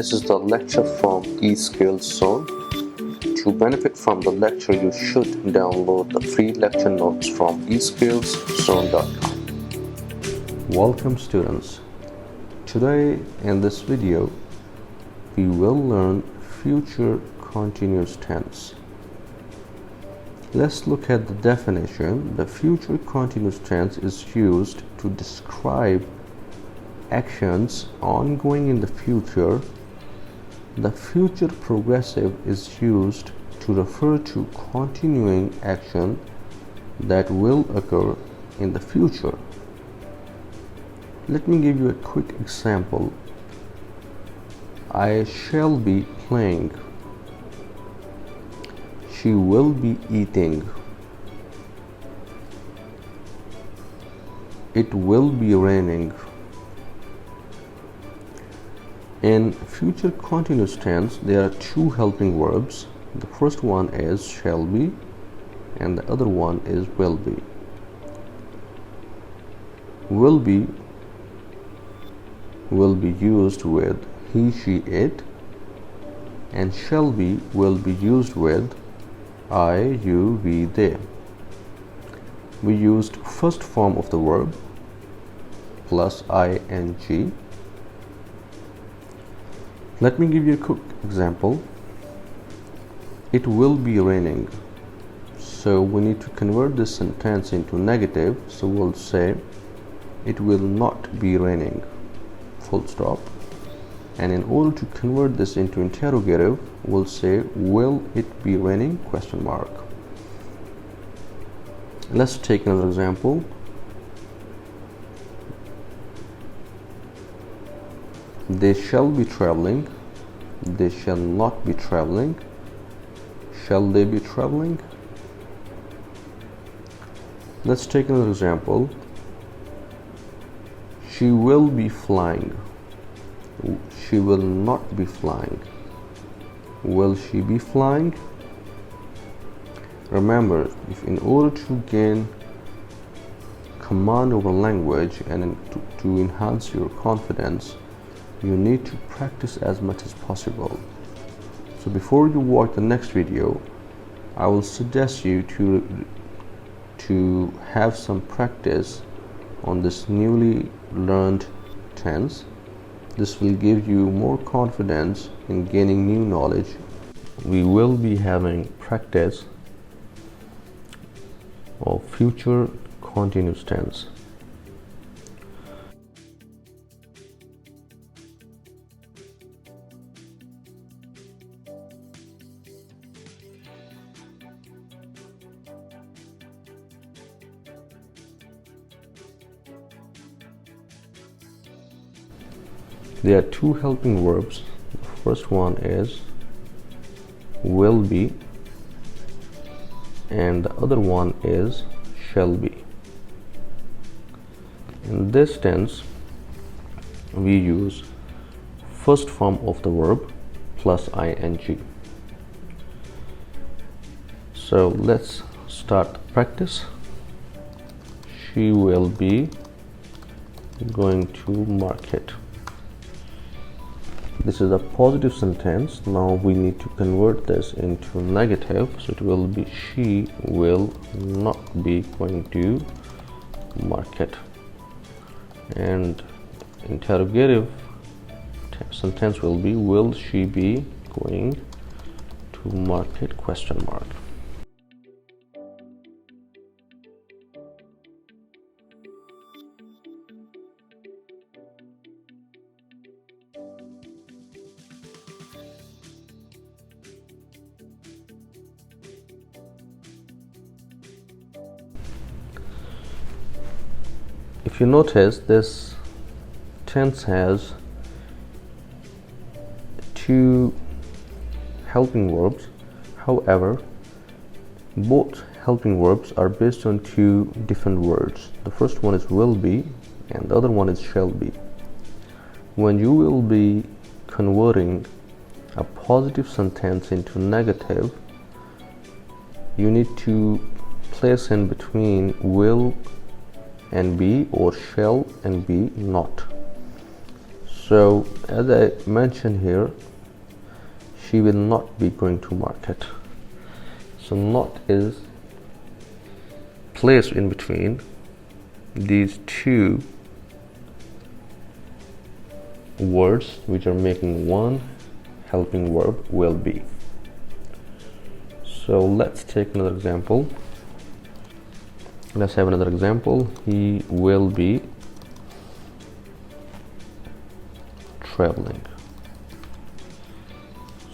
This is the lecture from eSkills Zone. To benefit from the lecture, you should download the free lecture notes from eskillszone.com. Welcome students. Today in this video, we will learn future continuous tense. Let's look at the definition. The future continuous tense is used to describe actions ongoing in the future. The future progressive is used to refer to continuing action that will occur in the future. Let me give you a quick example. I shall be playing. She will be eating. It will be raining. In future continuous tense, there are two helping verbs. The first one is shall be and the other one is will be. Will be used with he, she, it, and shall be will be used with I, you, we, they. We used first form of the verb plus ing. Let me give you a quick example. It will be raining. So we need to convert this sentence into negative. So we'll say it will not be raining. Full stop. And in order to convert this into interrogative, we'll say will it be raining? Question mark. Let's take another example. They shall be traveling. They shall not be traveling. Shall they be traveling? Let's take another example. She will be flying. She will not be flying. Will she be flying? Remember, if in order to gain command over language and to enhance your confidence, you need to practice as much as possible. So before you watch the next video, I will suggest you to have some practice on this newly learned tense. This will give you more confidence in gaining new knowledge. We will be having practice of future continuous tense. There are two helping verbs. The first one is will be and the other one is shall be. In this tense, we use first form of the verb plus ing. So let's start practice. She will be going to market. This is a positive sentence. Now we need to convert this into negative. So it will be she will not be going to market. And interrogative sentence will be will she be going to market? Question mark. If you notice, this tense has two helping verbs. However, both helping verbs are based on two different words. The first one is will be and the other one is shall be. When you will be converting a positive sentence into negative, you need to place in between will and be or shall and be not. So as I mentioned here, she will not be going to market. So not is placed in between these two words which are making one helping verb will be. So let's take another example. Let's have another example. He will be traveling.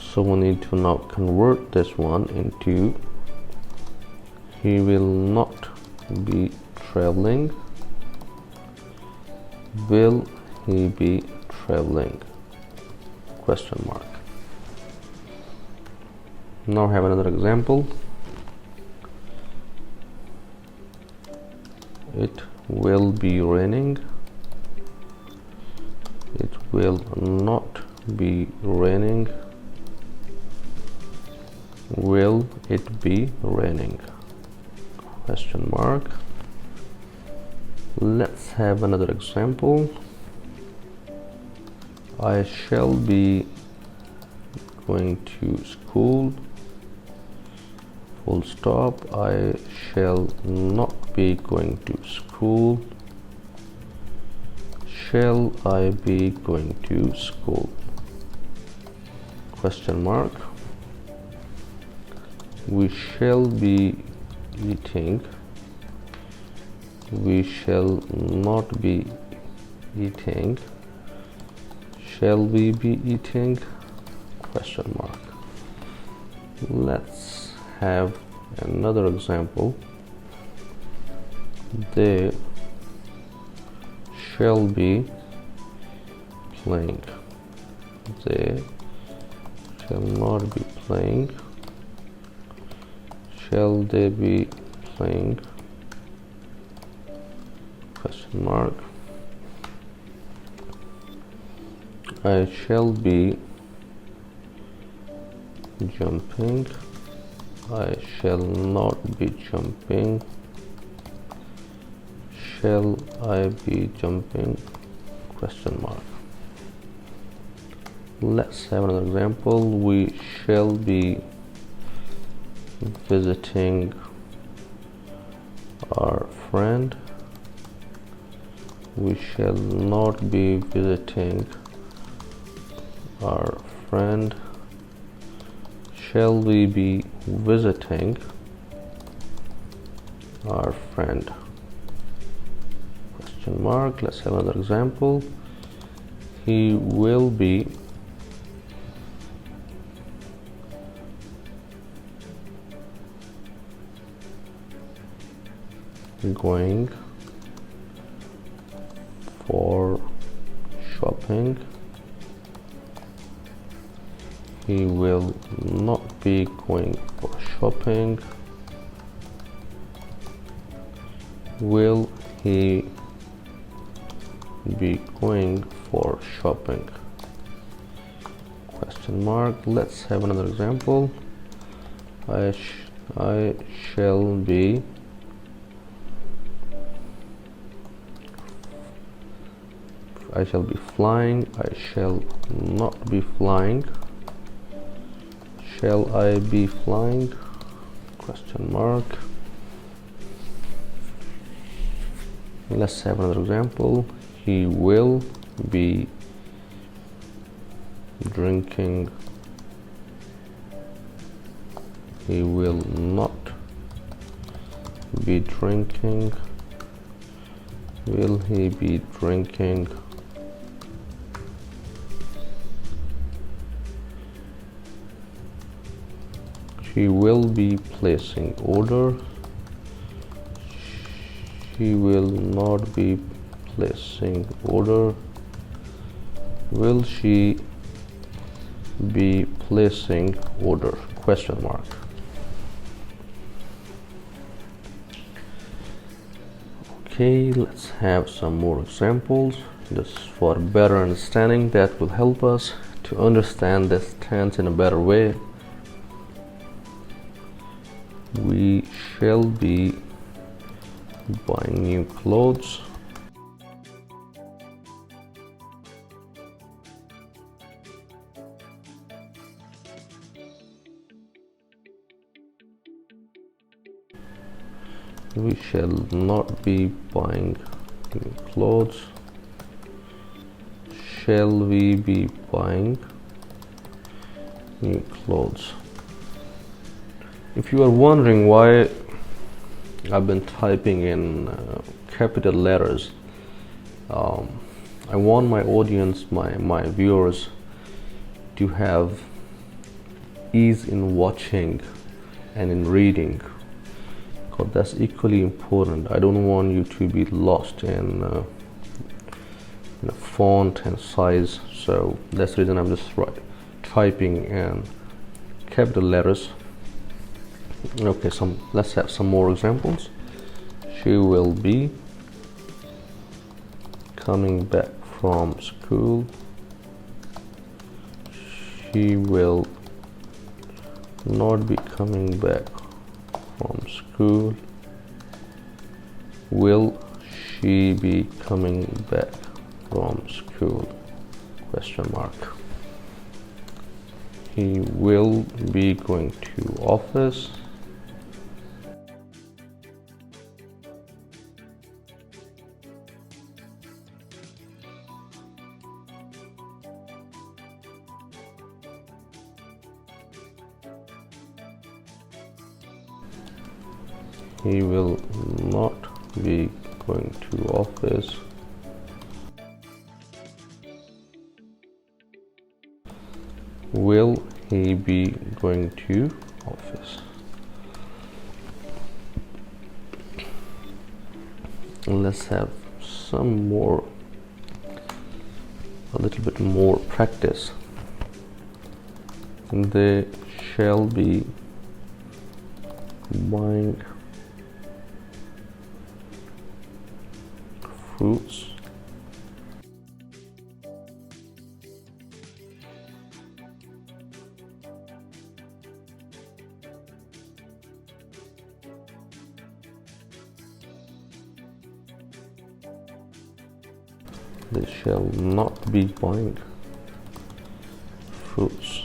So we need to now convert this one into he will not be traveling. Will he be traveling? Question mark. Now have another example. It will be raining. It will not be raining. Will it be raining? Question mark. Let's have another example. I shall be going to school. Full stop. I shall not be going to school. Shall I be going to school? Question mark. We shall be eating. We shall not be eating. Shall we be eating? Question mark. Let's have another example. They shall be playing. They shall not be playing. Shall they be playing? Question mark. I shall be jumping. I shall not be jumping. Shall I be jumping? Question mark. Let's have another example. We shall be visiting our friend. We shall not be visiting our friend. Shall we be visiting our friend? Question mark. Let's have another example. He will be going for shopping. He will not be going for shopping. Will he be going for shopping? Question mark. Let's have another example. I shall be flying. I shall not be flying. Shall I be flying? Question mark. Let's have another example. He will be drinking. He will not be drinking. Will he be drinking? She will be placing order. She will not be placing order. Will she be placing order? Question mark. Okay, let's have some more examples just for better understanding. That will help us to understand this tense in a better way. We shall be buying new clothes. We shall not be buying new clothes. Shall we be buying new clothes? If you are wondering why I've been typing in capital letters, I want my audience, my viewers, to have ease in watching and in reading, because that's equally important. I don't want you to be lost in font and size, so that's the reason I'm just typing in capital letters. Okay, let's have some more examples. She will be coming back from school. She will not be coming back from school. Will she be coming back from school? Question mark. He will be going to office. He will not be going to office. Will he be going to office? Let's have some more, a little bit more practice. They shall be buying fruits. They shall not be buying fruits.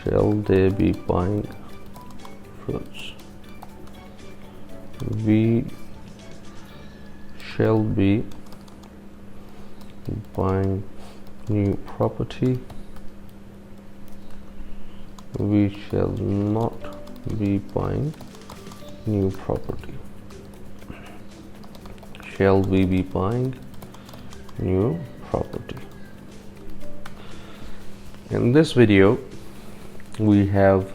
Shall they be buying fruits? We shall be buying new property. We shall not be buying new property. Shall we be buying new property? In this video, we have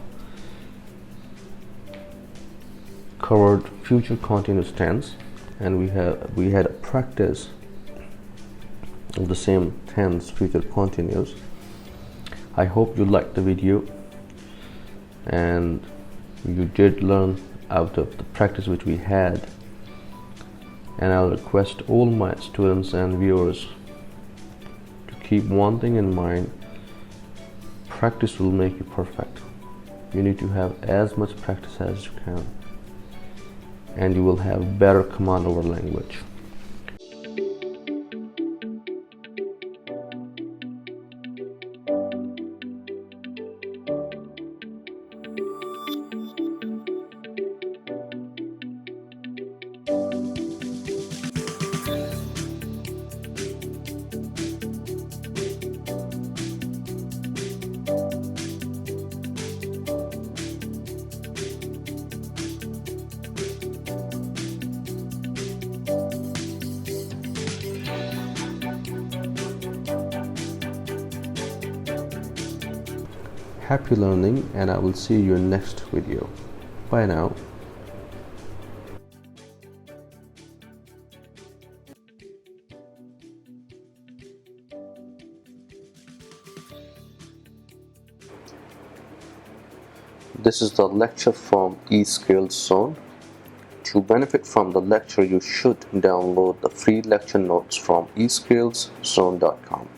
covered future continuous tense, and we had a practice of the same tense, future continuous. I hope you liked the video and you did learn out of the practice which we had, and I'll request all my students and viewers to keep one thing in mind: practice will make you perfect. You need to have as much practice as you can, and you will have better command over language. Happy learning, and I will see you in next video. Bye now. This is the lecture from eSkills Zone. To benefit from the lecture, you should download the free lecture notes from eSkillszone.com.